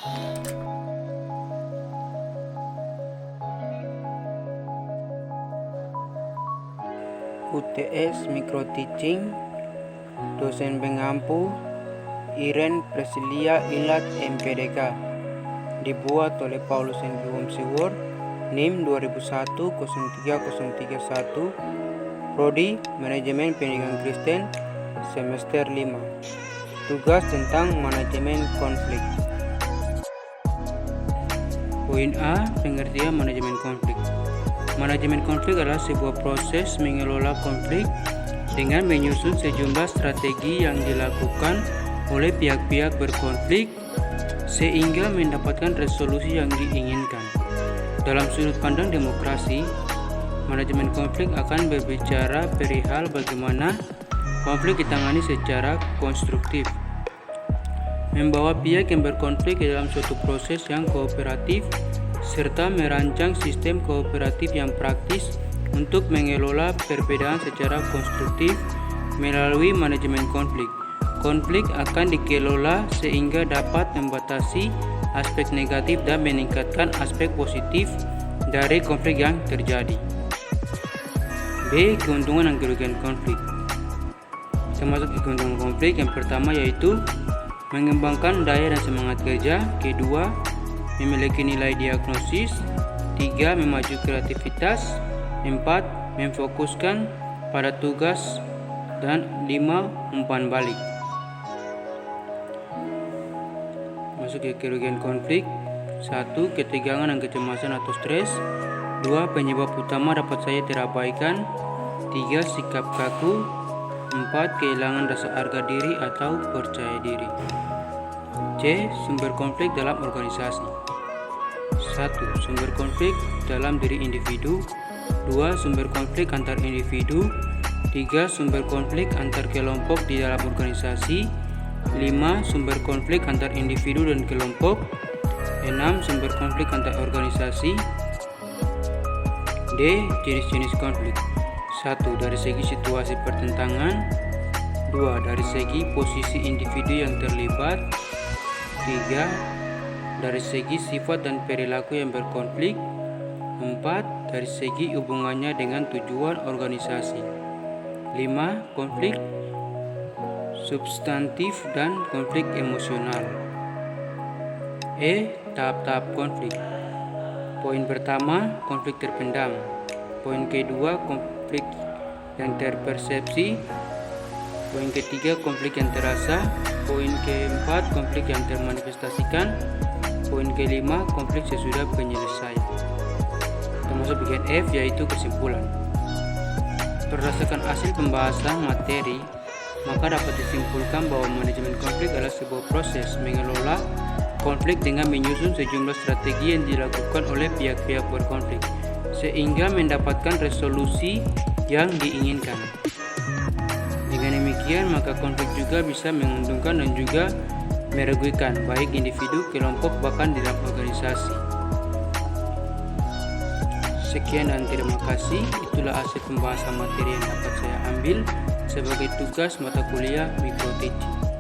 UTS Micro Teaching, dosen pengampu Iren Presilia Ilat MPDK, dibuat oleh Paulus Henry Womsiwor, NIM 2001-03031, Prodi Manajemen Pendidikan Kristen, semester 5. Tugas tentang manajemen konflik. Poin A, pengertian manajemen konflik. Manajemen konflik adalah sebuah proses mengelola konflik dengan menyusun sejumlah strategi yang dilakukan oleh pihak-pihak berkonflik sehingga mendapatkan resolusi yang diinginkan. Dalam sudut pandang demokrasi, manajemen konflik akan berbicara perihal bagaimana konflik ditangani secara konstruktif, membawa pihak yang berkonflik ke dalam suatu proses yang kooperatif, serta merancang sistem kooperatif yang praktis untuk mengelola perbedaan secara konstruktif melalui manajemen konflik. Konflik akan dikelola sehingga dapat membatasi aspek negatif dan meningkatkan aspek positif dari konflik yang terjadi. B. Keuntungan dan kerugian konflik. Termasuk keuntungan konflik yang pertama yaitu mengembangkan daya dan semangat kerja. Kedua, memiliki nilai diagnosis. 3. Memacu kreativitas. 4. Memfokuskan pada tugas. Dan 5. Umpan balik. Masuk ke kerugian konflik. 1. Ketegangan dan kecemasan atau stres. 2. Penyebab utama dapat saja terabaikan. 3. Sikap kaku. 4. Kehilangan rasa harga diri atau percaya diri. C. Sumber konflik dalam organisasi. 1. Sumber konflik dalam diri individu. 2. Sumber konflik antar individu. 3. Sumber konflik antar kelompok di dalam organisasi. 5. Sumber konflik antar individu dan kelompok. 6. Sumber konflik antar organisasi. D. Jenis-jenis konflik. 1. Dari segi situasi pertentangan. 2. Dari segi posisi individu yang terlibat. 3. Dari segi sifat dan perilaku yang berkonflik. 4. Dari segi hubungannya dengan tujuan organisasi. 5. Konflik substantif dan konflik emosional. E. Tahap-tahap konflik. Poin pertama, konflik terpendam. Poin kedua, konflik yang terpersepsi. Poin ketiga, konflik yang terasa. Poin keempat, konflik yang termanifestasikan. Poin kelima, konflik sesudah penyelesaian. Termasuk bagian F, yaitu kesimpulan. Berdasarkan hasil pembahasan materi, maka dapat disimpulkan bahwa manajemen konflik adalah sebuah proses mengelola konflik dengan menyusun sejumlah strategi yang dilakukan oleh pihak-pihak berkonflik sehingga mendapatkan resolusi yang diinginkan. Dengan demikian, maka konflik juga bisa menguntungkan dan juga merugikan baik individu, kelompok, bahkan dalam organisasi. Sekian dan terima kasih. Itulah hasil pembahasan materi yang dapat saya ambil sebagai tugas mata kuliah Micro Teaching.